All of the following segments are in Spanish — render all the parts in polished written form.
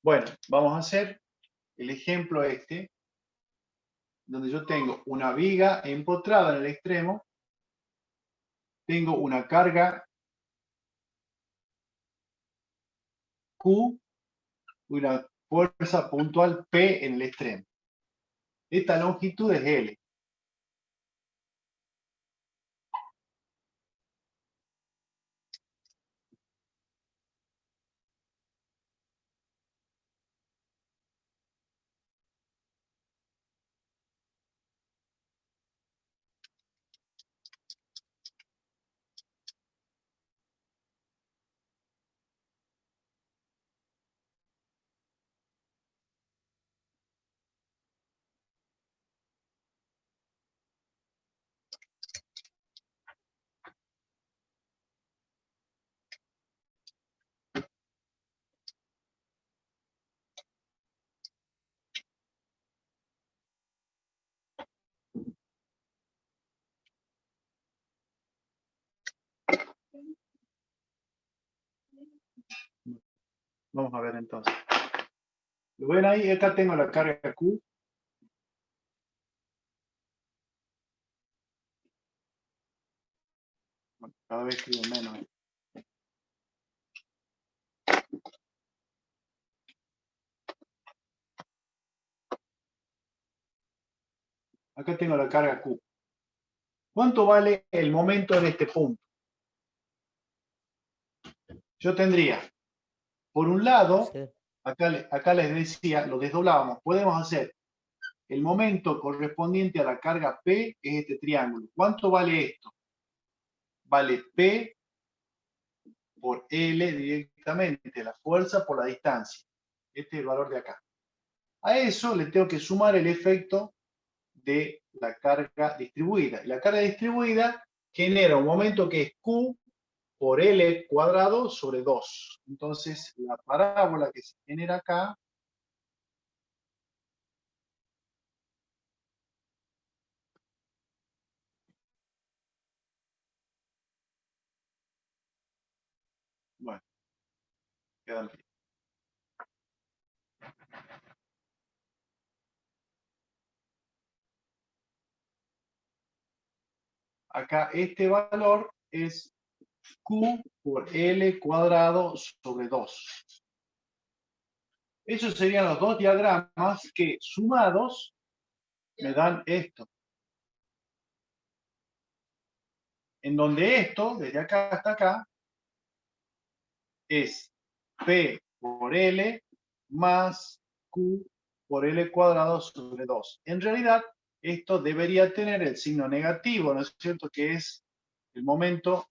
Bueno, vamos a hacer el ejemplo este, donde yo tengo una viga empotrada en el extremo, tengo una carga Q y una fuerza puntual P en el extremo. Esta longitud es L. Vamos a ver entonces. ¿Lo ven ahí? Acá tengo la carga Q. Bueno, cada vez escribo menos. Acá tengo la carga Q. ¿Cuánto vale el momento en este punto? Yo tendría, por un lado, Sí. acá les decía, lo desdoblábamos, podemos hacer el momento correspondiente a la carga P, es este triángulo. ¿Cuánto vale esto? Vale P por L directamente, la fuerza por la distancia. Este es el valor de acá. A eso le tengo que sumar el efecto de la carga distribuida. Y la carga distribuida genera un momento que es Q por L cuadrado sobre 2. Entonces, la parábola que se genera acá bueno, quedan bien. Acá este valor es Q por L cuadrado sobre 2. Esos serían los dos diagramas que sumados me dan esto. En donde esto, desde acá hasta acá, es P por L más Q por L cuadrado sobre 2. En realidad, esto debería tener el signo negativo, ¿no es cierto? Que es el momento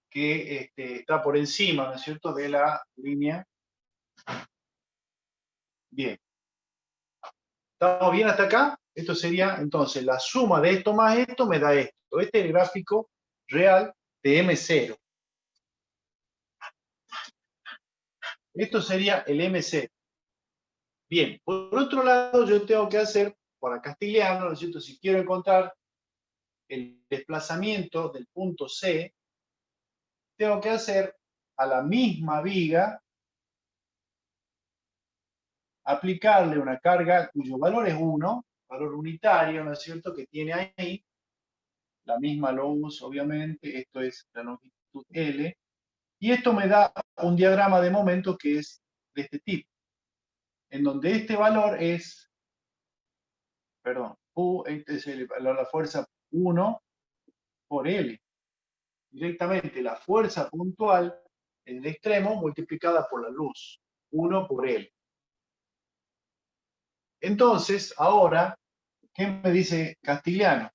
que está por encima, ¿no es cierto?, de la línea. Bien. ¿Estamos bien hasta acá? Esto sería, entonces, la suma de esto más esto me da esto. Este es el gráfico real de M0. Esto sería el M0. Bien, por otro lado, yo tengo que hacer, para castigliano, ¿no es cierto? Si quiero encontrar el desplazamiento del punto C, tengo que hacer a la misma viga, aplicarle una carga cuyo valor es 1, valor unitario, ¿no es cierto?, que tiene ahí, la misma luz, obviamente, esto es la longitud L, y esto me da un diagrama de momento que es de este tipo, en donde este valor es, perdón, Q, es la fuerza 1 por L. Directamente la fuerza puntual en el extremo multiplicada por la luz, 1 por L. Entonces, ahora, ¿qué me dice Castigliano?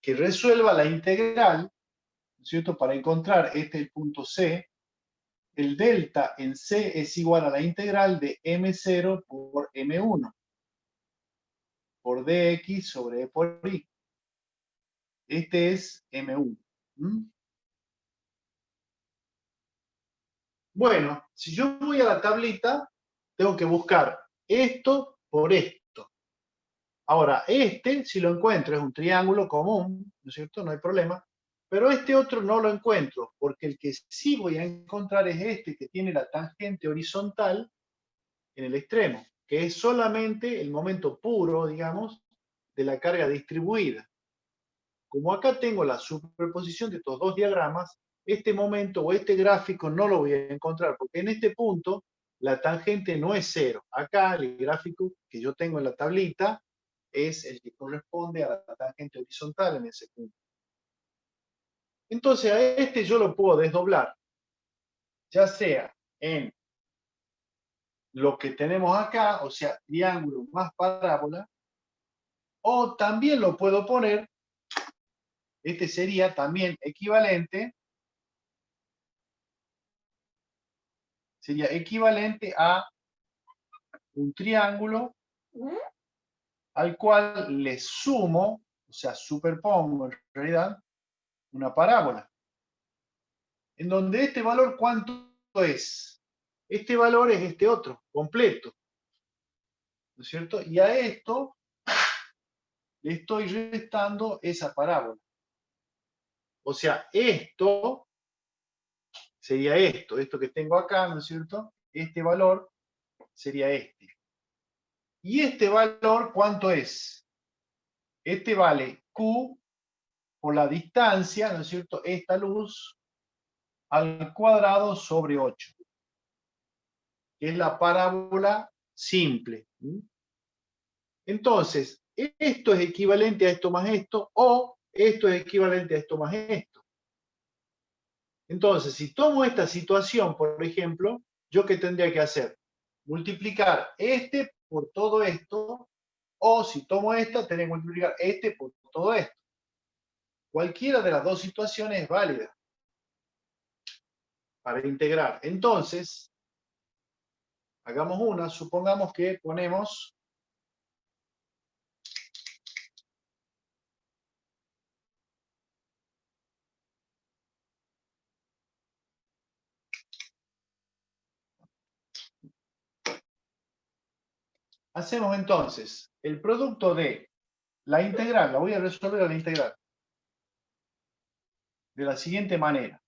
Que resuelva la integral, ¿no es cierto?, para encontrar el punto C. El delta en C es igual a la integral de M0 por M1 por dx sobre E por I. Este es M1. ¿Mm? Bueno, si yo voy a la tablita, tengo que buscar esto por esto. Ahora, si lo encuentro, es un triángulo común, ¿no es cierto? No hay problema. Pero este otro no lo encuentro, porque el que sí voy a encontrar es este que tiene la tangente horizontal en el extremo, que es solamente el momento puro, digamos, de la carga distribuida. Como acá tengo la superposición de estos dos diagramas, este momento o este gráfico no lo voy a encontrar, porque en este punto la tangente no es cero. Acá el gráfico que yo tengo en la tablita es el que corresponde a la tangente horizontal en ese punto. Entonces a este yo lo puedo desdoblar, ya sea en lo que tenemos acá, o sea, triángulo más parábola, o también lo puedo poner, este sería también equivalente, sería equivalente a un triángulo al cual le sumo, o sea, superpongo en realidad, una parábola. En donde este valor, ¿cuánto es? Este valor es este otro, completo. ¿No es cierto? Y a esto le estoy restando esa parábola. O sea, esto sería esto que tengo acá, ¿no es cierto? Este valor sería este. ¿Y este valor cuánto es? Este vale Q por la distancia, ¿no es cierto? Esta luz al cuadrado sobre 8, que es la parábola simple. Entonces, esto es equivalente a esto más esto, o esto es equivalente a esto más esto. Entonces, si tomo esta situación, por ejemplo, ¿yo qué tendría que hacer? Multiplicar este por todo esto, o si tomo esta, tendría que multiplicar este por todo esto. Cualquiera de las dos situaciones es válida para integrar. Entonces, hagamos una, supongamos que ponemos hacemos entonces el producto de la integral, la voy a resolver a la integral de la siguiente manera.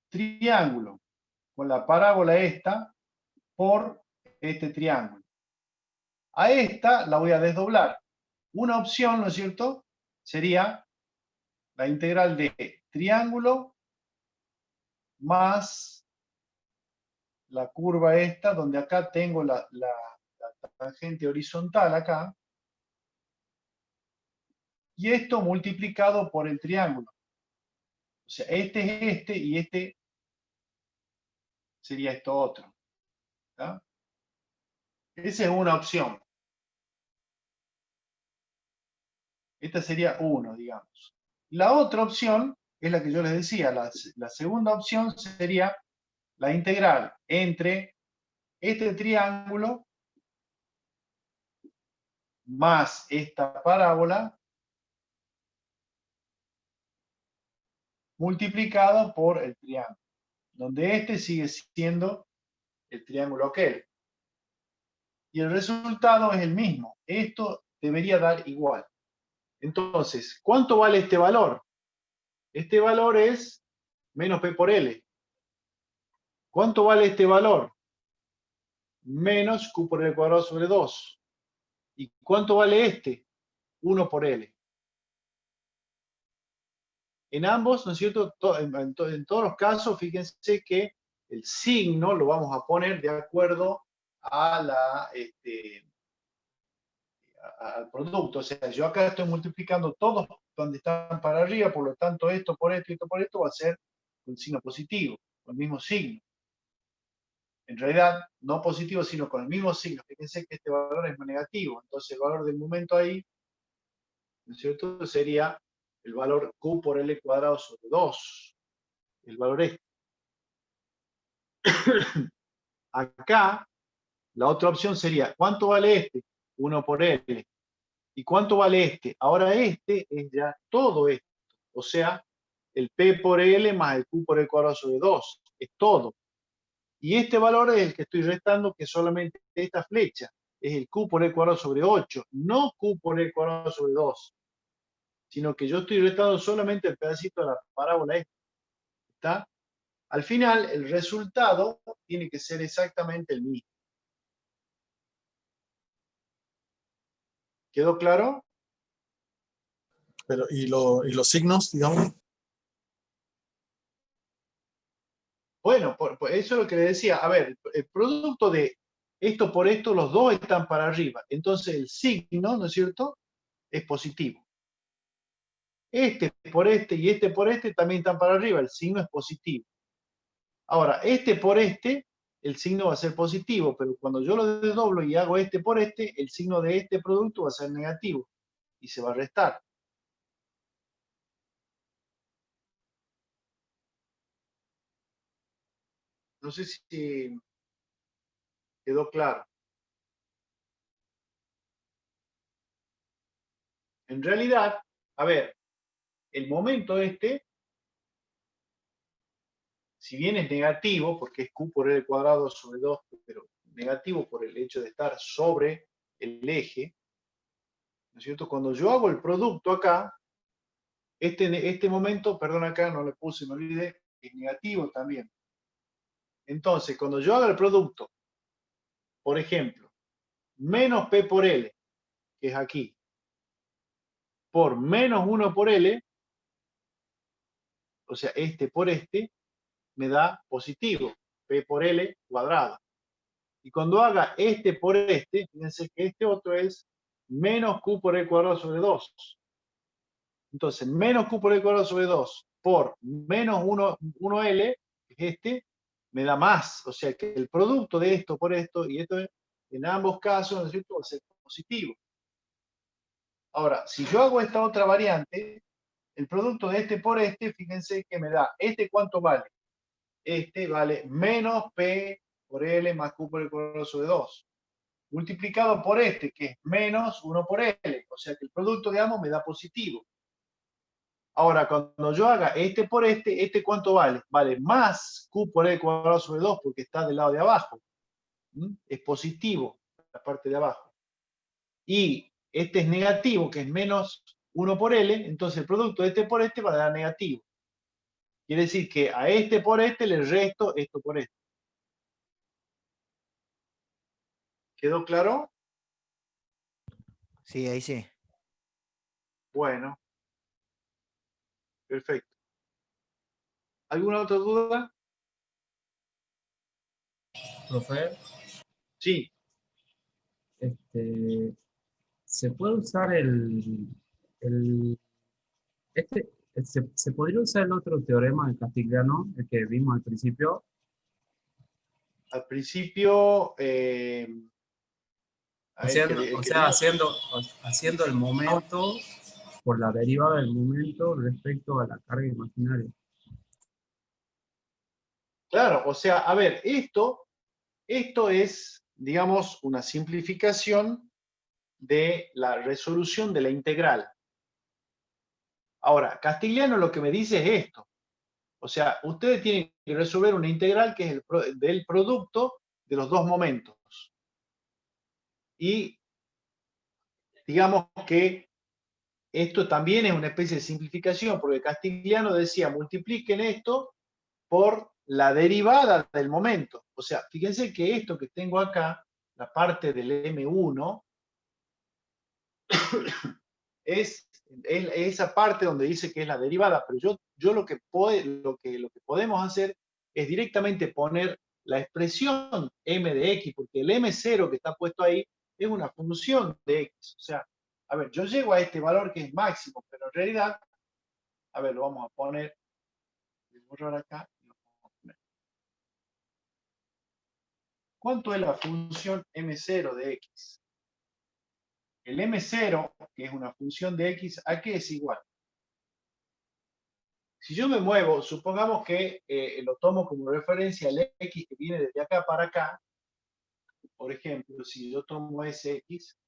Triángulo con la parábola esta por este triángulo. A esta la voy a desdoblar. Una opción, ¿no es cierto?, sería la integral de triángulo más la curva esta, donde acá tengo la tangente horizontal acá, y esto multiplicado por el triángulo. O sea, este es este y este sería esto otro. ¿Tá? Esa es una opción. Esta sería 1, digamos. La otra opción es la que yo les decía. La segunda opción sería la integral entre este triángulo más esta parábola multiplicado por el triángulo, donde este sigue siendo el triángulo aquel. Y el resultado es el mismo. Esto debería dar igual. Entonces, ¿cuánto vale este valor? Este valor es menos P por L. ¿Cuánto vale este valor? Menos Q por L cuadrado sobre 2. ¿Y cuánto vale este? 1 por L. En ambos, ¿no es cierto? En todos los casos, fíjense que el signo lo vamos a poner de acuerdo a al producto. O sea, yo acá estoy multiplicando todos donde están para arriba, por lo tanto esto por esto y esto por esto va a ser un signo positivo, con el mismo signo. En realidad, no positivo, sino con el mismo signo. Fíjense que este valor es negativo, entonces el valor del momento ahí, ¿no es cierto?, sería el valor Q por L cuadrado sobre 2. El valor es. Acá, la otra opción sería, ¿cuánto vale este? 1 por L. ¿Y cuánto vale este? Ahora este es ya todo esto. O sea, el P por L más el Q por L cuadrado sobre 2. Es todo. Y este valor es el que estoy restando, que solamente esta flecha. Es el Q por L cuadrado sobre 8. No Q por L cuadrado sobre 2. sino que yo estoy restando solamente el pedacito de la parábola esta. ¿Está? Al final, el resultado tiene que ser exactamente el mismo. ¿Quedó claro? Pero, ¿y los signos, digamos? Bueno, eso es lo que le decía. A ver, el producto de esto por esto, los dos están para arriba. Entonces el signo, ¿no es cierto?, es positivo. Este por este y este por este también están para arriba. El signo es positivo. Ahora, este por este, el signo va a ser positivo, pero cuando yo lo desdoblo y hago este por este, el signo de este producto va a ser negativo y se va a restar. No sé si quedó claro. En realidad, a ver, el momento este, si bien es negativo, porque es Q por L cuadrado sobre 2, pero negativo por el hecho de estar sobre el eje, ¿no es cierto? Cuando yo hago el producto acá, este momento, perdón, acá no le puse, me olvidé, es negativo también. Entonces, cuando yo haga el producto, por ejemplo, menos P por L, que es aquí, por menos 1 por L, o sea, este por este, me da positivo, P por L cuadrado. Y cuando haga este por este, fíjense que este otro es menos Q por L cuadrado sobre 2. Entonces, menos Q por L cuadrado sobre 2 por menos 1L, que es este, me da más. O sea que el producto de esto por esto y esto, en ambos casos, ¿no es cierto?, va a ser positivo. Ahora, si yo hago esta otra variante, el producto de este por este, fíjense que me da, ¿este cuánto vale? Este vale menos P por L más Q por L cuadrado sobre 2. Multiplicado por este, que es menos 1 por L. O sea que el producto de ambos me da positivo. Ahora, cuando yo haga este por este ¿cuánto vale? Vale más Q por L cuadrado sobre 2 porque está del lado de abajo. Es positivo la parte de abajo. Y este es negativo, que es menos 1 por L, entonces el producto de este por este va a dar negativo. Quiere decir que a este por este le resto esto por este. ¿Quedó claro? Sí, ahí sí. Bueno, perfecto. ¿Alguna otra duda? Profe, Sí. ¿se puede usar se podría usar el otro teorema de Castigliano, el que vimos al principio? Al principio, Haciendo el momento por la derivada del momento respecto a la carga imaginaria. claro, o sea, a ver, esto es, digamos, una simplificación de la resolución de la integral. Ahora, Castigliano lo que me dice es esto. O sea, ustedes tienen que resolver una integral que es del producto de los dos momentos. Y digamos que esto también es una especie de simplificación, porque Castigliano decía, multipliquen esto por la derivada del momento. O sea, fíjense que esto que tengo acá, la parte del M1, es esa parte donde dice que es la derivada, pero yo lo que podemos hacer es directamente poner la expresión m de x, porque el m0 que está puesto ahí es una función de x. O sea, a ver, yo llego a este valor que es máximo, pero en realidad, a ver, lo vamos a poner, voy a borrar acá. ¿Cuánto es la función m0 de x? El m0, que es una función de x, ¿a qué es igual? Si yo me muevo, supongamos que lo tomo como referencia al x que viene desde acá para acá, por ejemplo, si yo tomo ese x,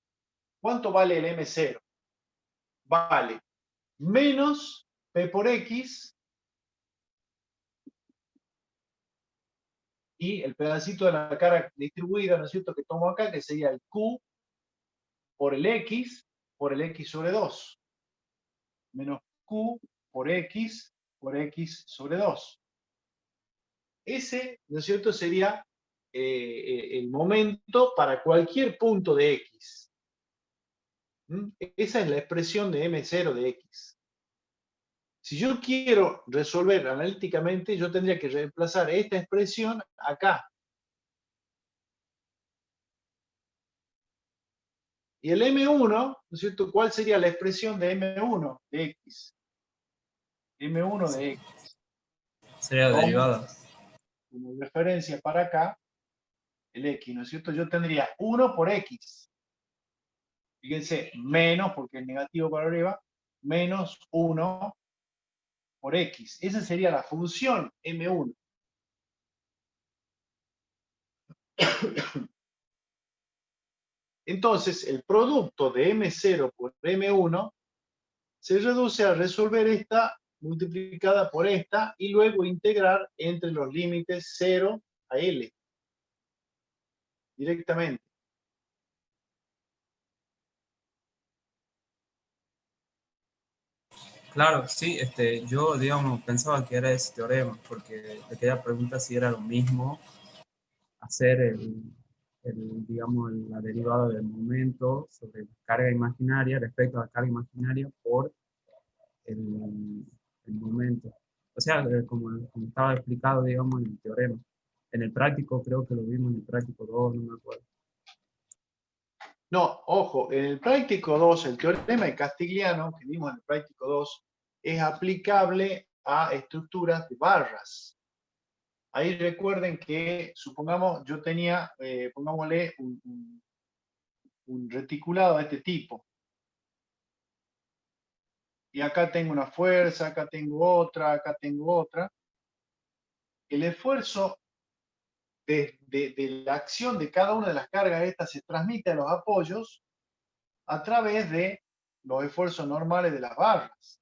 ¿cuánto vale el m0? Vale menos p por x y el pedacito de la cara distribuida, ¿no es cierto?, que tomo acá, que sería el q por el x sobre 2. menos Q por X sobre 2. Ese, ¿no es cierto?, sería el momento para cualquier punto de X. Esa es la expresión de M0 de X. Si yo quiero resolver analíticamente, yo tendría que reemplazar esta expresión acá. Y el M1, ¿no es cierto?, ¿cuál sería la expresión de M1 de X? M1 de X. Sería la derivada. Como referencia para acá, el X, ¿no es cierto? Yo tendría 1 por X. Fíjense, menos, porque es negativo para arriba, menos 1 por X. Esa sería la función M1. Entonces, el producto de M0 por M1 se reduce a resolver esta multiplicada por esta y luego integrar entre los límites 0 a L directamente. Claro, sí, yo, digamos, pensaba que era ese teorema, porque te quería preguntar si era lo mismo hacer digamos, la derivada del momento sobre la carga imaginaria respecto a la carga imaginaria por el momento. O sea, como estaba explicado, digamos, en el teorema. En el práctico, creo que lo vimos en el práctico 2, no me acuerdo. No, ojo, en el práctico 2, el teorema de Castigliano, que vimos en el práctico 2, es aplicable a estructuras de barras. Ahí recuerden que, supongamos, yo tenía, pongámosle, un reticulado de este tipo. Y acá tengo una fuerza, acá tengo otra, acá tengo otra. El esfuerzo de la acción de cada una de las cargas estas se transmite a los apoyos a través de los esfuerzos normales de las barras.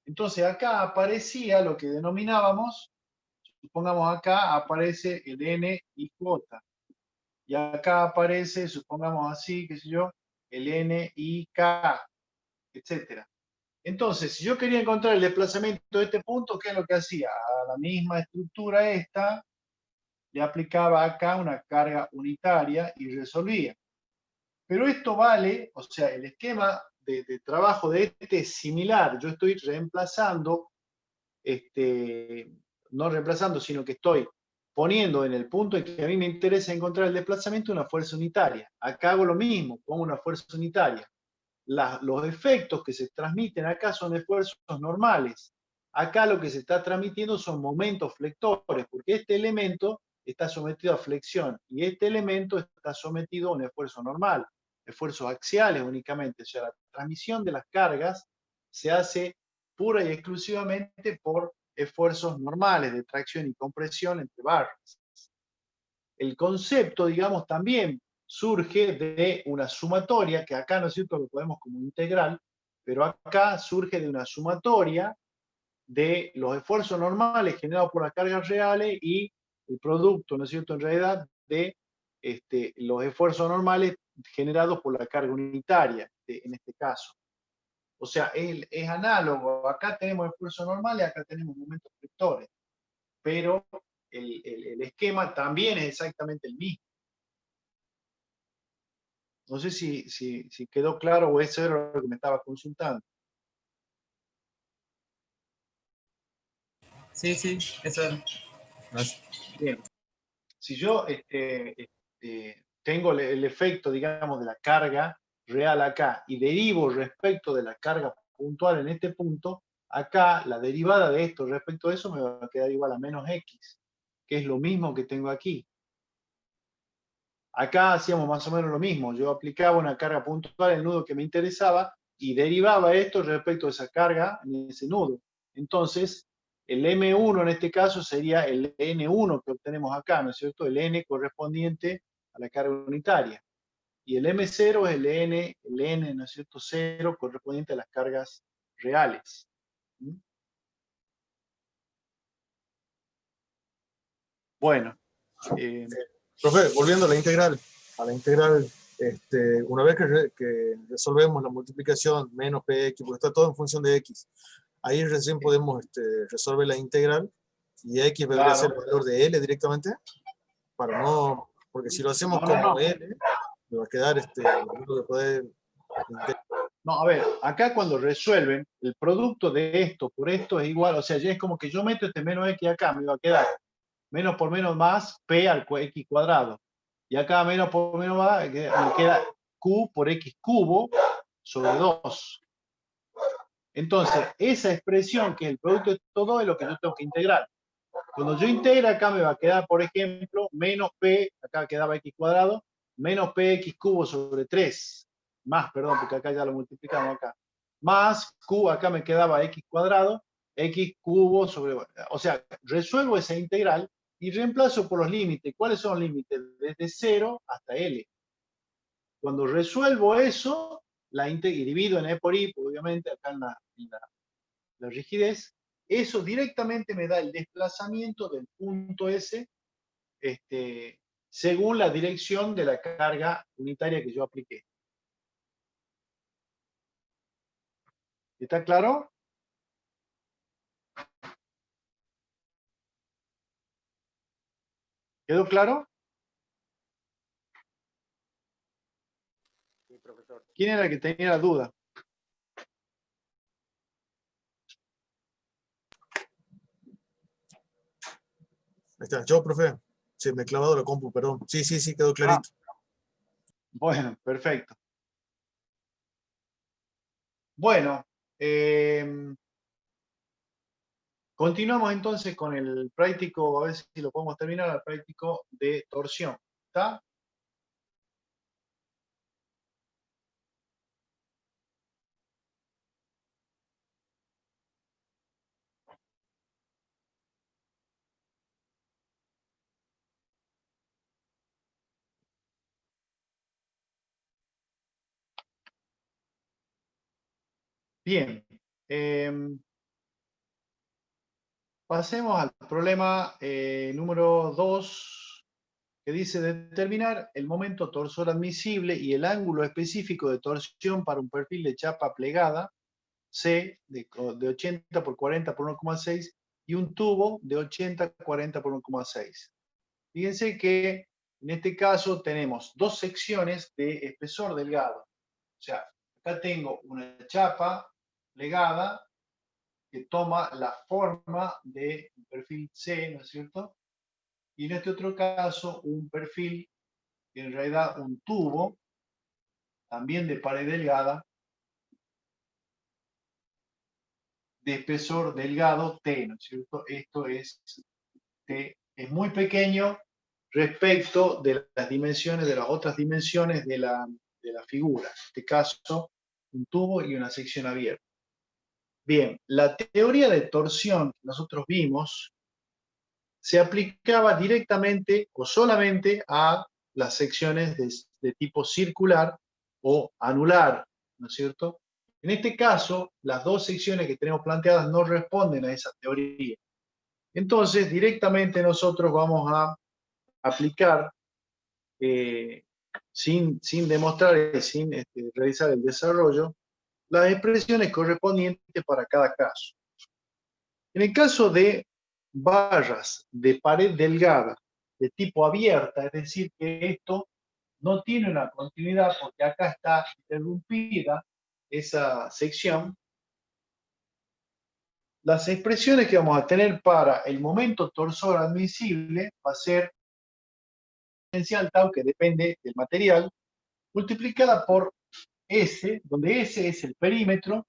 Entonces acá aparecía lo que denominábamos, supongamos acá aparece el N y J. Y acá aparece, supongamos así, qué sé yo, el N y K, etc. Entonces, si yo quería encontrar el desplazamiento de este punto, ¿qué es lo que hacía? A la misma estructura esta, le aplicaba acá una carga unitaria y resolvía. Pero esto vale, o sea, el esquema de trabajo de este es similar. Yo estoy reemplazando, no reemplazando, sino que estoy poniendo en el punto en que a mí me interesa encontrar el desplazamiento una fuerza unitaria. Acá hago lo mismo, pongo una fuerza unitaria. Los efectos que se transmiten acá son esfuerzos normales. Acá lo que se está transmitiendo son momentos flectores, porque este elemento está sometido a flexión y este elemento está sometido a un esfuerzo normal, esfuerzos axiales únicamente. O sea, la transmisión de las cargas se hace pura y exclusivamente por esfuerzos normales de tracción y compresión entre barras. El concepto, digamos, también surge de una sumatoria, que acá, ¿no es cierto?, lo podemos como integral, pero acá surge de una sumatoria de los esfuerzos normales generados por las cargas reales y el producto, ¿no es cierto?, en realidad, de los esfuerzos normales generados por la carga unitaria, en este caso. O sea, es análogo. Acá tenemos esfuerzos normales, acá tenemos momentos vectores, pero el esquema también es exactamente el mismo. No sé si quedó claro o eso era lo que me estaba consultando. Sí, sí, eso era. Gracias. Bien. Si yo tengo el efecto, digamos, de la carga real acá y derivo respecto de la carga puntual en este punto, acá la derivada de esto respecto de eso me va a quedar igual a menos X, que es lo mismo que tengo aquí. Acá hacíamos más o menos lo mismo. Yo aplicaba una carga puntual en el nudo que me interesaba y derivaba esto respecto de esa carga en ese nudo. Entonces, el M1 en este caso sería el N1 que obtenemos acá, ¿no es cierto? El N correspondiente a la carga unitaria. Y el M0 es el N, ¿no es cierto? 0 correspondiente a las cargas reales. Bueno. Profe, volviendo a la integral una vez que resolvemos la multiplicación menos px, porque está todo en función de x, ahí recién podemos resolver la integral, y x vendría a ser el valor de L directamente, para no, porque si lo hacemos como L, me va a quedar lo que puede. No, a ver, acá cuando resuelven, el producto de esto por esto es igual, o sea, ya es como que yo meto este menos x acá, me va a quedar menos por menos más p al x cuadrado. Y acá menos por menos más, me queda q por x cubo sobre 2. Entonces, esa expresión que es el producto de todo es lo que yo tengo que integrar. Cuando yo integro acá me va a quedar, por ejemplo, menos p, acá quedaba x cuadrado, menos px cubo sobre 3. Más, perdón, porque acá ya lo multiplicamos acá. Más q, acá me quedaba x cuadrado, x cubo sobre... O sea, resuelvo esa integral y reemplazo por los límites. ¿Cuáles son los límites? Desde 0 hasta L. Cuando resuelvo eso, y divido en E por I, obviamente, acá en la rigidez, eso directamente me da el desplazamiento del punto S según la dirección de la carga unitaria que yo apliqué. ¿Está claro? ¿Quedó claro? Sí, profesor. ¿Quién era el que tenía la duda? Ahí está, yo, profe. Se me he clavado la compu, perdón. Sí, quedó clarito. Bueno, perfecto. Bueno, continuamos entonces con el práctico, a ver si lo podemos terminar, el práctico de torsión. ¿Está? Bien. Pasemos al problema número 2, que dice determinar el momento torsor admisible y el ángulo específico de torsión para un perfil de chapa plegada C de 80 por 40 por 1,6 y un tubo de 80 por 40 por 1,6. Fíjense que en este caso tenemos dos secciones de espesor delgado. O sea, acá tengo una chapa plegada que toma la forma de un perfil C, ¿no es cierto? Y en este otro caso, un perfil, en realidad un tubo, también de pared delgada, de espesor delgado T, ¿no es cierto? Esto es T, es muy pequeño respecto de las dimensiones, de las otras dimensiones de la figura. En este caso, un tubo y una sección abierta. Bien, la teoría de torsión que nosotros vimos se aplicaba directamente o solamente a las secciones de tipo circular o anular, ¿no es cierto? En este caso, las dos secciones que tenemos planteadas no responden a esa teoría. Entonces, directamente nosotros vamos a aplicar, sin demostrar y sin realizar el desarrollo, las expresiones correspondientes para cada caso. En el caso de barras de pared delgada de tipo abierta, es decir, que esto no tiene una continuidad porque acá está interrumpida esa sección, las expresiones que vamos a tener para el momento torsor admisible va a ser potencial tau, que depende del material, multiplicada por S, donde S es el perímetro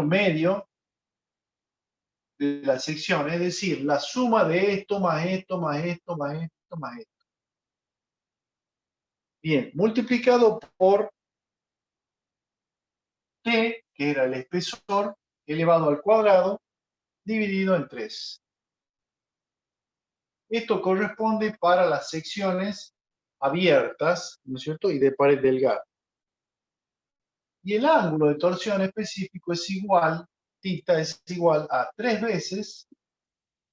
medio de la sección, es decir, la suma de esto más esto más esto más esto más esto. Bien, multiplicado por T, que era el espesor, elevado al cuadrado, dividido en 3. Esto corresponde para las secciones abiertas, ¿no es cierto? Y de pared delgada. Y el ángulo de torsión específico es igual, θ es igual a 3 veces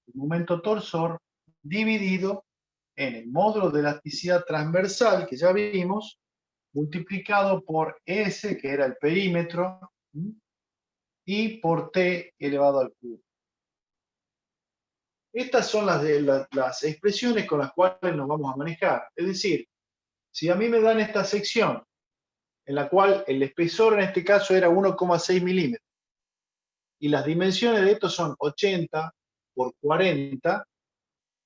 el momento torsor dividido en el módulo de elasticidad transversal, que ya vimos, multiplicado por S, que era el perímetro, y por T elevado al cubo. Estas son las expresiones con las cuales nos vamos a manejar. Es decir, si a mí me dan esta sección, en la cual el espesor en este caso era 1,6 milímetros, y las dimensiones de esto son 80 por 40,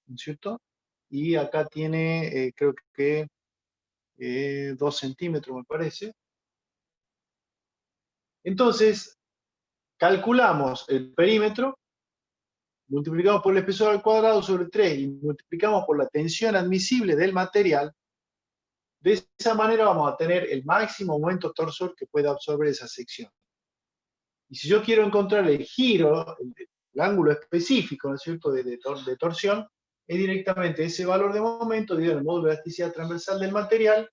¿no es cierto? Y acá tiene, creo que 2 centímetros, me parece. Entonces, calculamos el perímetro, multiplicamos por el espesor al cuadrado sobre 3 y multiplicamos por la tensión admisible del material. De esa manera vamos a tener el máximo momento torsor que pueda absorber esa sección. Y si yo quiero encontrar el giro, el ángulo específico, ¿no es cierto?, de torsión, es directamente ese valor de momento dividido en el módulo de elasticidad transversal del material,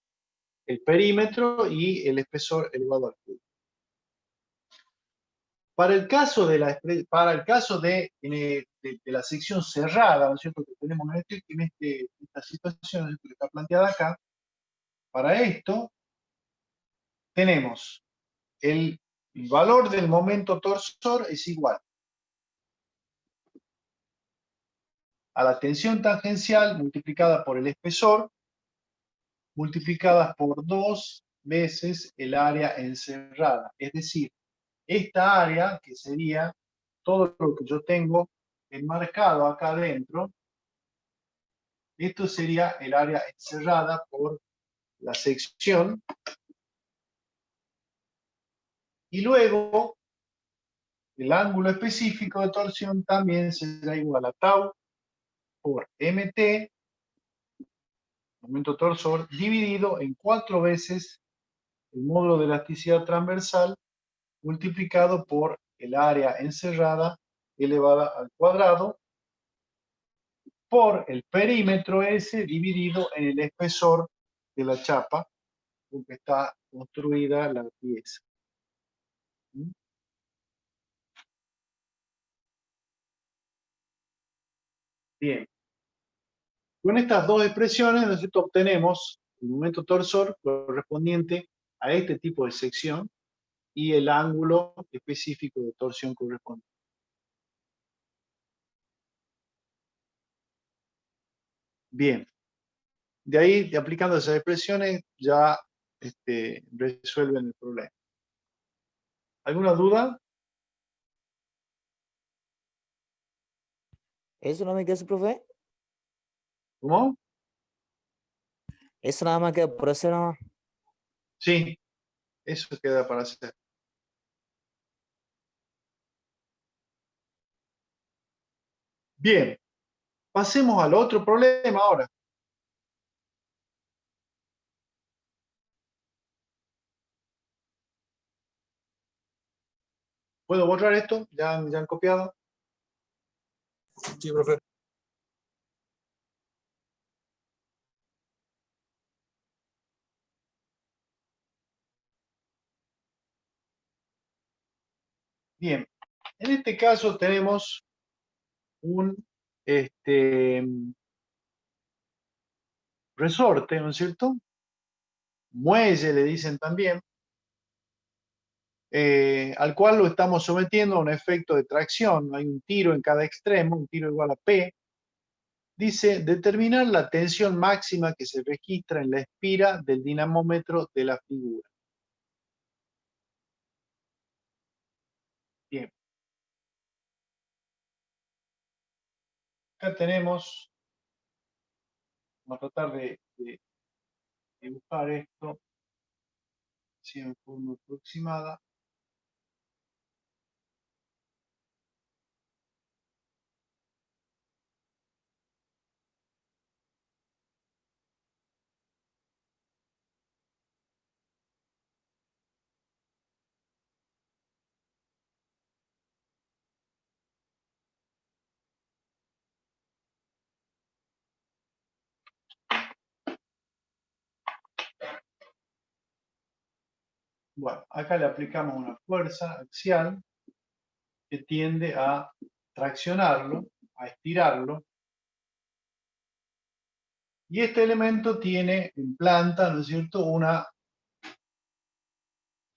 el perímetro y el espesor elevado al cubo. Para el caso de la sección cerrada, ¿no es cierto?, que tenemos en esta situación, ¿no es cierto?, que está planteada acá, para esto tenemos el valor del momento torsor es igual a la tensión tangencial multiplicada por el espesor, multiplicadas por 2 veces el área encerrada. Es decir, esta área, que sería todo lo que yo tengo enmarcado acá adentro, esto sería el área encerrada por la sección. Y luego, el ángulo específico de torsión también será igual a tau por mt, momento torsor, dividido en 4 veces el módulo de elasticidad transversal multiplicado por el área encerrada elevada al cuadrado por el perímetro S dividido en el espesor de la chapa con que está construida la pieza. Bien. Con estas dos expresiones nosotros obtenemos el momento torsor correspondiente a este tipo de sección y el ángulo específico de torsión correspondiente. Bien. De ahí, aplicando esas expresiones, ya resuelven el problema. ¿Alguna duda? ¿Eso no me queda, profe? ¿Cómo? Eso nada más queda por hacer nada más. Sí, eso queda para hacer. Bien, pasemos al otro problema ahora. ¿Puedo borrar esto? ¿Ya han copiado? Sí, profe. Bien, en este caso tenemos un resorte, ¿no es cierto? Muelle le dicen también, al cual lo estamos sometiendo a un efecto de tracción. Hay un tiro en cada extremo, un tiro igual a P. Dice, determinar la tensión máxima que se registra en la espira del dinamómetro de la figura. Bien. Acá tenemos, vamos a tratar de dibujar esto así en forma aproximada. Bueno, acá le aplicamos una fuerza axial que tiende a traccionarlo, a estirarlo. Y este elemento tiene en planta, ¿no es cierto?, una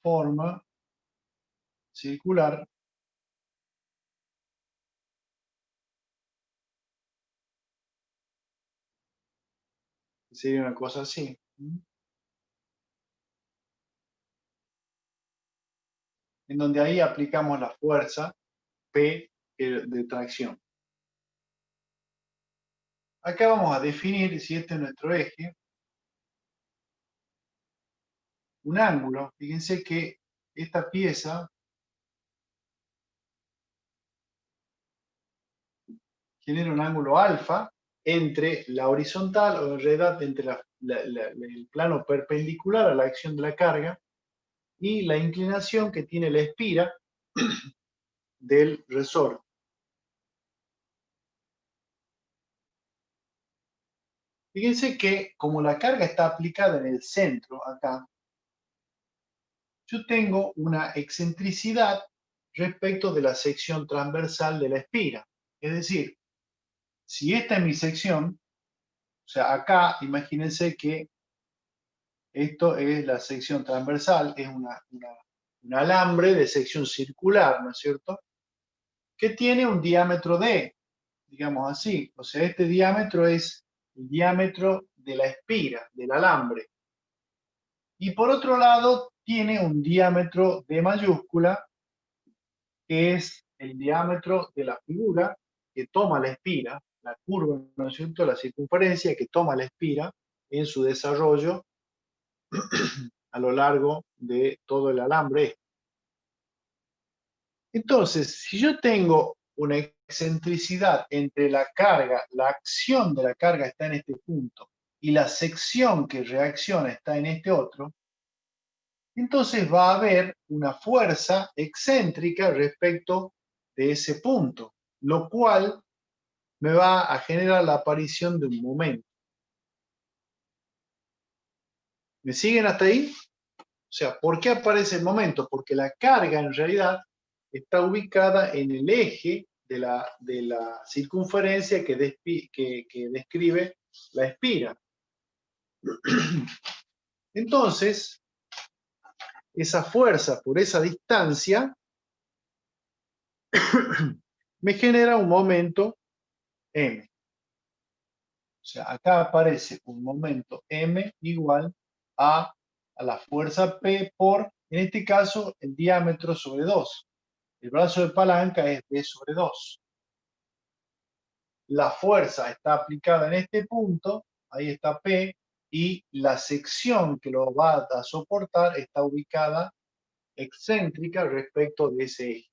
forma circular que sería una cosa así. En donde ahí aplicamos la fuerza P de tracción. Acá vamos a definir, si este es nuestro eje, un ángulo. Fíjense que esta pieza genera un ángulo alfa entre la horizontal, o en realidad entre el plano perpendicular a la acción de la carga, y la inclinación que tiene la espira del resorte. Fíjense que como la carga está aplicada en el centro, acá, yo tengo una excentricidad respecto de la sección transversal de la espira. Es decir, si esta es mi sección, o sea, acá imagínense que esto es la sección transversal, es un alambre de sección circular, ¿no es cierto? Que tiene un diámetro D, digamos así. O sea, este diámetro es el diámetro de la espira, del alambre. Y por otro lado, tiene un diámetro D mayúscula, que es el diámetro de la figura que toma la espira, la curva, ¿no es cierto?, la circunferencia que toma la espira en su desarrollo a lo largo de todo el alambre. Entonces, si yo tengo una excentricidad entre la carga, la acción de la carga está en este punto, y la sección que reacciona está en este otro, entonces va a haber una fuerza excéntrica respecto de ese punto, lo cual me va a generar la aparición de un momento. ¿Me siguen hasta ahí? O sea, ¿por qué aparece el momento? Porque la carga en realidad está ubicada en el eje de la circunferencia que describe la espira. Entonces, esa fuerza por esa distancia me genera un momento m. O sea, acá aparece un momento m igual a la fuerza P por, en este caso, el diámetro sobre 2. El brazo de palanca es B sobre 2. La fuerza está aplicada en este punto, ahí está P, y la sección que lo va a soportar está ubicada excéntrica respecto de ese eje.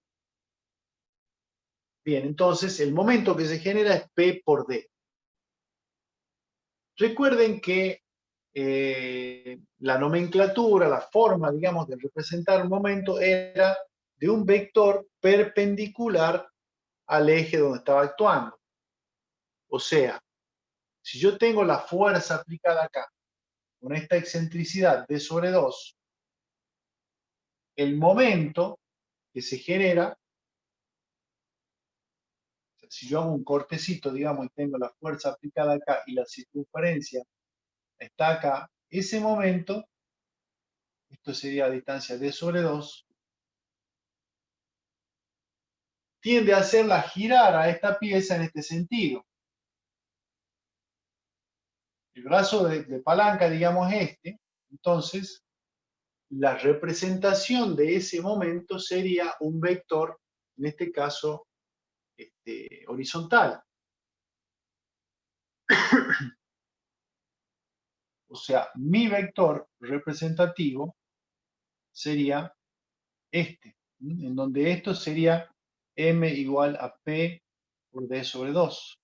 Bien, entonces el momento que se genera es P por D. Recuerden que la nomenclatura, la forma, digamos, de representar un momento era de un vector perpendicular al eje donde estaba actuando. O sea, si yo tengo la fuerza aplicada acá, con esta excentricidad D sobre 2, el momento que se genera, o sea, si yo hago un cortecito, digamos, y tengo la fuerza aplicada acá y la circunferencia está acá, ese momento, esto sería a distancia D sobre 2, tiende a hacerla girar a esta pieza en este sentido. El brazo de palanca, digamos, es este. Entonces, la representación de ese momento sería un vector, en este caso, horizontal. O sea, mi vector representativo sería este, en donde esto sería m igual a p por d sobre 2.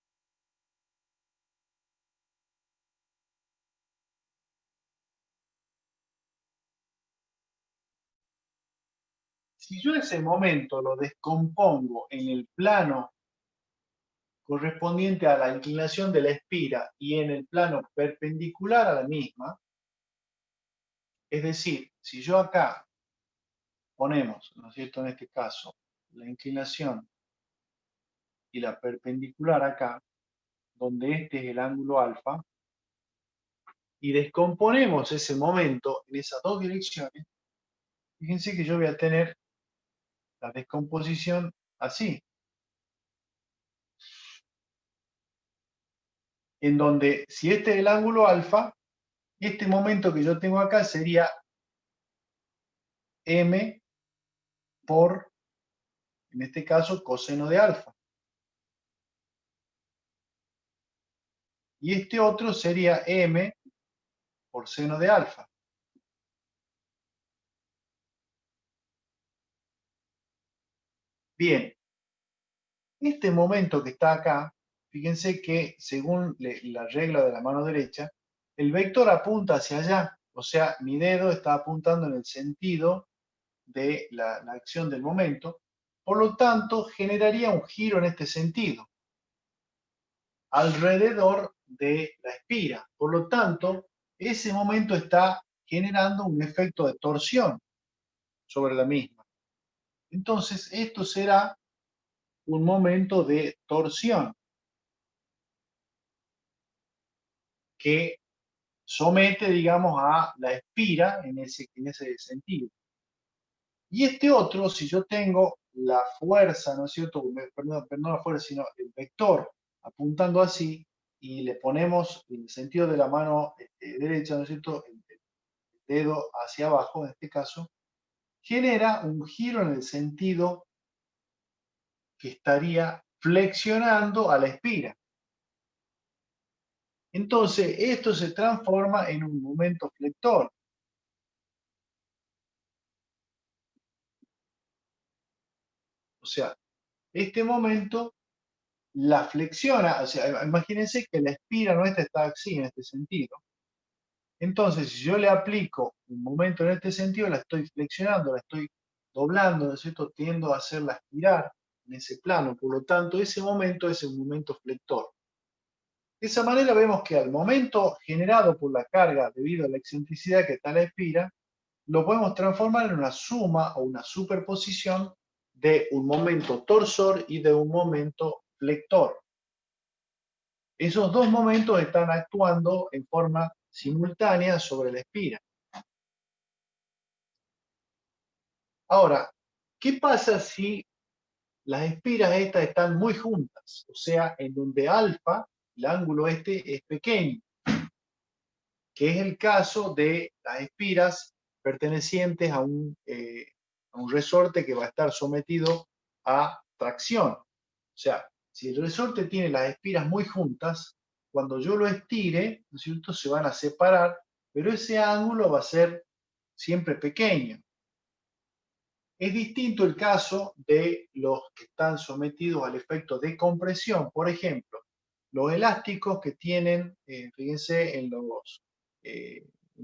Si yo ese momento lo descompongo en el plano correspondiente a la inclinación de la espira y en el plano perpendicular a la misma, es decir, si yo acá ponemos, ¿no es cierto?, en este caso, la inclinación y la perpendicular acá, donde este es el ángulo alfa, y descomponemos ese momento en esas dos direcciones, fíjense que yo voy a tener la descomposición así, en donde si este es el ángulo alfa, este momento que yo tengo acá sería m por, en este caso, coseno de alfa. Y este otro sería m por seno de alfa. Bien, este momento que está acá, fíjense que según la regla de la mano derecha, el vector apunta hacia allá, o sea, mi dedo está apuntando en el sentido de la acción del momento, por lo tanto, generaría un giro en este sentido, alrededor de la espira. Por lo tanto, ese momento está generando un efecto de torsión sobre la misma. Entonces, esto será un momento de torsión que somete, digamos, a la espira en ese sentido. Y este otro, si yo tengo la fuerza, ¿no es cierto? Perdón, la fuerza, sino el vector apuntando así, y le ponemos en el sentido de la mano derecha, ¿no es cierto? El dedo hacia abajo, en este caso, genera un giro en el sentido que estaría flexionando a la espira. Entonces, esto se transforma en un momento flector. O sea, este momento la flexiona, o sea, imagínense que la espira nuestra está así, en este sentido. Entonces, si yo le aplico un momento en este sentido, la estoy flexionando, la estoy doblando, ¿no es cierto? Tiendo a hacerla girar en ese plano. Por lo tanto, ese momento es un momento flector. De esa manera vemos que al momento generado por la carga debido a la excentricidad que está en la espira, lo podemos transformar en una suma o una superposición de un momento torsor y de un momento flector. Esos dos momentos están actuando en forma simultánea sobre la espira. Ahora, ¿qué pasa si las espiras estas están muy juntas? O sea, en donde alfa, el ángulo este, es pequeño, que es el caso de las espiras pertenecientes a un resorte que va a estar sometido a tracción. O sea, si el resorte tiene las espiras muy juntas, cuando yo lo estire, ¿no es cierto?, se van a separar, pero ese ángulo va a ser siempre pequeño. Es distinto el caso de los que están sometidos al efecto de compresión. Por ejemplo, los elásticos que tienen, fíjense, en los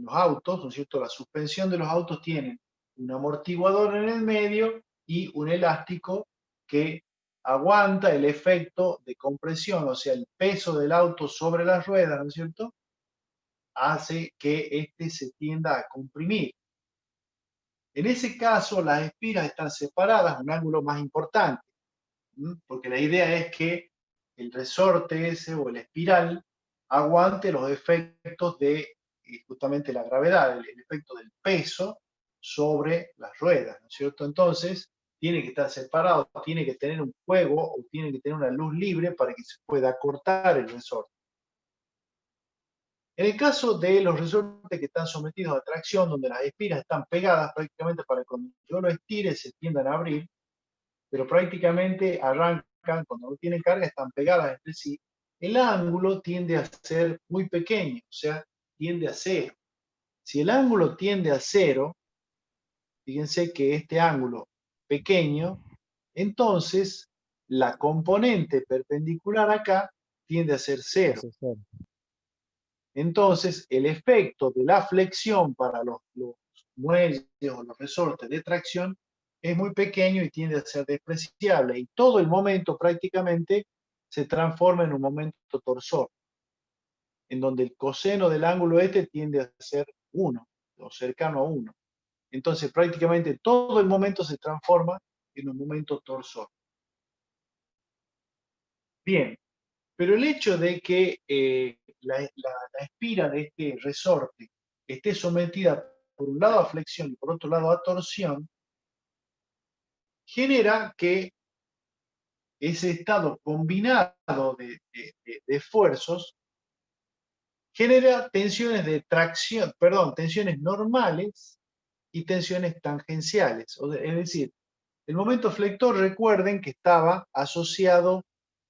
autos, ¿no es cierto? La suspensión de los autos tienen un amortiguador en el medio y un elástico que aguanta el efecto de compresión, o sea, el peso del auto sobre las ruedas, ¿no es cierto?, hace que éste se tienda a comprimir. En ese caso, las espiras están separadas a un ángulo más importante, porque la idea es que el resorte ese o la espiral aguante los efectos de justamente la gravedad, el efecto del peso sobre las ruedas, ¿no es cierto? Entonces, tiene que estar separado, tiene que tener un fuego o tiene que tener una luz libre para que se pueda cortar el resorte. En el caso de los resortes que están sometidos a tracción, donde las espiras están pegadas prácticamente para que cuando yo lo estire se tiendan a abrir, pero prácticamente arrancan, cuando no tienen carga, están pegadas entre sí, el ángulo tiende a ser muy pequeño, o sea, tiende a cero. Si el ángulo tiende a cero, fíjense que este ángulo pequeño, entonces la componente perpendicular acá tiende a ser cero. Entonces, el efecto de la flexión para los muelles o los resortes de tracción es muy pequeño y tiende a ser despreciable. Y todo el momento prácticamente se transforma en un momento torsor, en donde el coseno del ángulo este tiende a ser 1 o cercano a 1. Entonces, prácticamente todo el momento se transforma en un momento torsor. Bien, pero el hecho de que la espira de este resorte esté sometida por un lado a flexión y por otro lado a torsión, genera que ese estado combinado de esfuerzos genera tensiones de tracción, perdón, tensiones normales y tensiones tangenciales. Es decir, el momento flector, recuerden que estaba asociado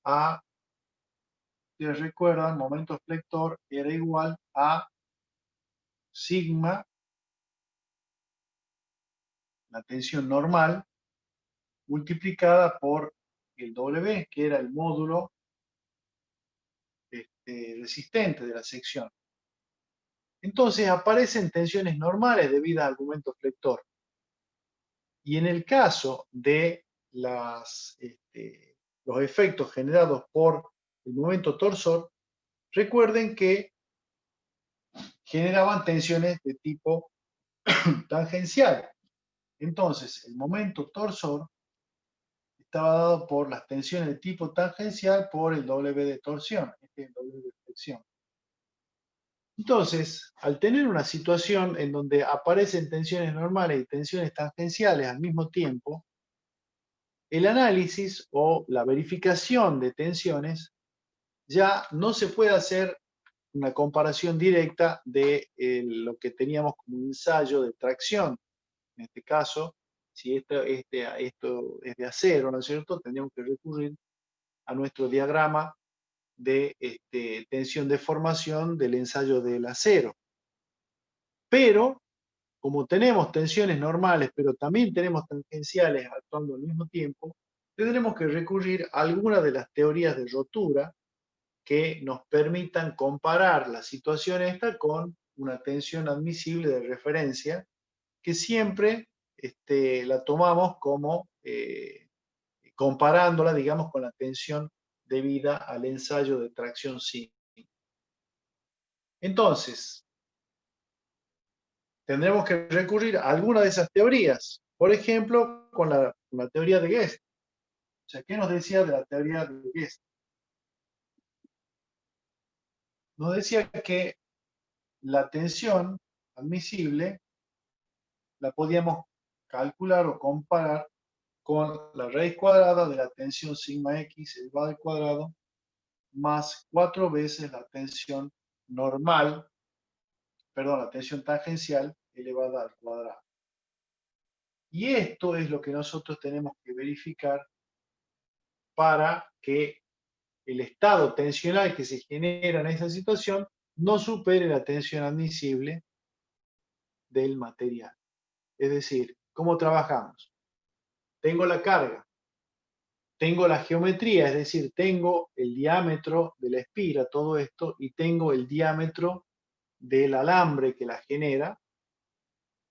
a, si recuerdan, momento flector era igual a sigma, la tensión normal, multiplicada por el W, que era el módulo resistente de la sección. Entonces aparecen tensiones normales debido al momento flector. Y en el caso de los efectos generados por el momento torsor, recuerden que generaban tensiones de tipo tangencial. Entonces, el momento torsor estaba dado por las tensiones de tipo tangencial por el W de torsión, este es el W de flexión. Entonces, al tener una situación en donde aparecen tensiones normales y tensiones tangenciales al mismo tiempo, el análisis o la verificación de tensiones ya no se puede hacer una comparación directa de lo que teníamos como un ensayo de tracción. En este caso, si esto es de acero, ¿no es cierto? Tendríamos que recurrir a nuestro diagrama de tensión de formación del ensayo del acero. Pero, como tenemos tensiones normales, pero también tenemos tangenciales actuando al mismo tiempo, tendremos que recurrir a alguna de las teorías de rotura que nos permitan comparar la situación esta con una tensión admisible de referencia, que siempre la tomamos como comparándola, digamos, con la tensión debida al ensayo de tracción simple. Entonces, tendremos que recurrir a alguna de esas teorías, por ejemplo, con la teoría de Guest. O sea, ¿qué nos decía de la teoría de Guest? Nos decía que la tensión admisible la podíamos calcular o comparar con la raíz cuadrada de la tensión sigma x elevado al cuadrado más 4 veces la tensión normal, perdón, la tensión tangencial elevada al cuadrado. Y esto es lo que nosotros tenemos que verificar para que el estado tensional que se genera en esa situación no supere la tensión admisible del material. Es decir, ¿cómo trabajamos? Tengo la carga, tengo la geometría, es decir, tengo el diámetro de la espira, todo esto, y tengo el diámetro del alambre que la genera.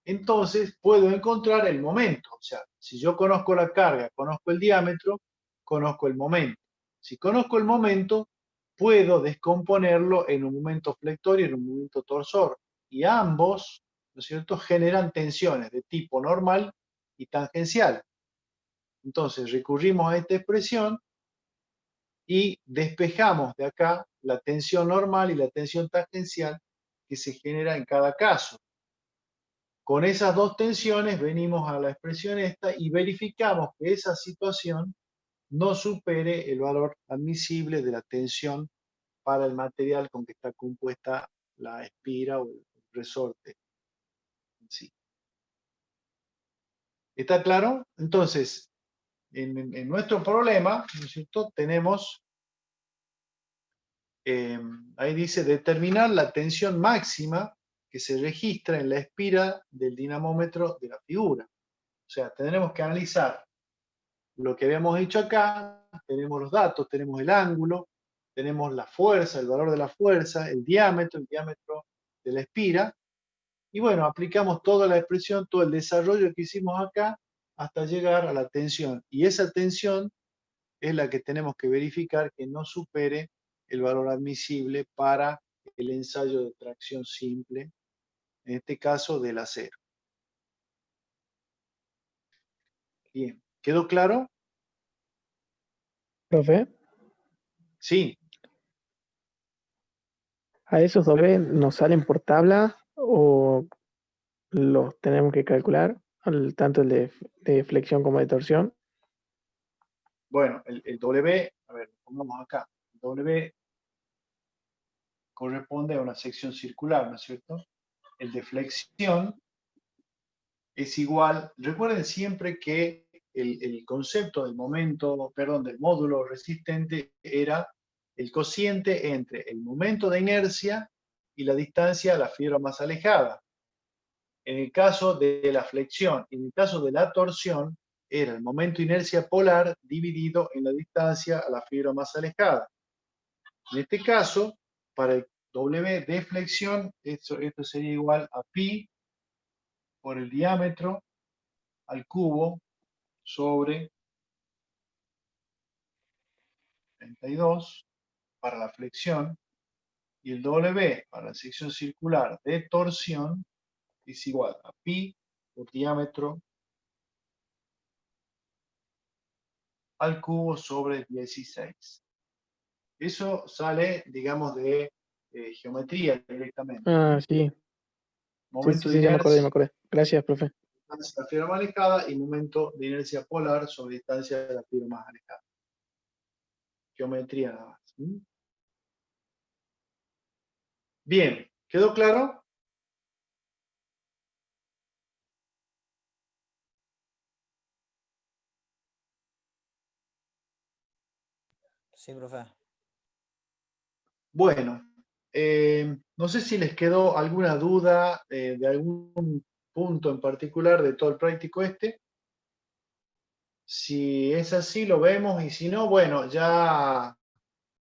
Entonces puedo encontrar el momento. O sea, si yo conozco la carga, conozco el diámetro, conozco el momento. Si conozco el momento, puedo descomponerlo en un momento flector y en un momento torsor. Y ambos, ¿no es cierto?, generan tensiones de tipo normal y tangencial. Entonces recurrimos a esta expresión y despejamos de acá la tensión normal y la tensión tangencial que se genera en cada caso. Con esas dos tensiones venimos a la expresión esta y verificamos que esa situación no supere el valor admisible de la tensión para el material con que está compuesta la espira o el resorte en sí. ¿Está claro? Entonces, en nuestro problema, ¿no es cierto?, tenemos, ahí dice, determinar la tensión máxima que se registra en la espira del dinamómetro de la figura. O sea, tendremos que analizar lo que habíamos dicho acá, tenemos los datos, tenemos el ángulo, tenemos la fuerza, el valor de la fuerza, el diámetro de la espira, y bueno, aplicamos toda la expresión, todo el desarrollo que hicimos acá, hasta llegar a la tensión. Y esa tensión es la que tenemos que verificar que no supere el valor admisible para el ensayo de tracción simple, en este caso del acero. Bien, ¿quedó claro? Profe, Sí. ¿A esos W nos salen por tabla o los tenemos que calcular? Tanto el de flexión como de torsión. Bueno, el W, a ver, pongamos acá. El W corresponde a una sección circular, ¿no es cierto? El de flexión es igual, recuerden siempre que el concepto del momento, perdón, del módulo resistente era el cociente entre el momento de inercia y la distancia a la fibra más alejada. En el caso de la flexión y en el caso de la torsión, era el momento de inercia polar dividido en la distancia a la fibra más alejada. En este caso, para el W de flexión, esto sería igual a pi por el diámetro al cubo sobre 32 para la flexión, y el W para la sección circular de torsión es igual a pi por diámetro al cubo sobre 16. Eso sale, digamos, de geometría directamente. Ah, sí. Momento Sí, de ya me acordé, inercia, Gracias, profe. distancia de la fibra más alejada, y momento de inercia polar sobre distancia de la fibra más alejada. Geometría nada más. Bien, ¿quedó claro? Sí, profe. Bueno, no sé si les quedó alguna duda de algún punto en particular de todo el práctico este. Si es así, lo vemos, y si no, bueno, ya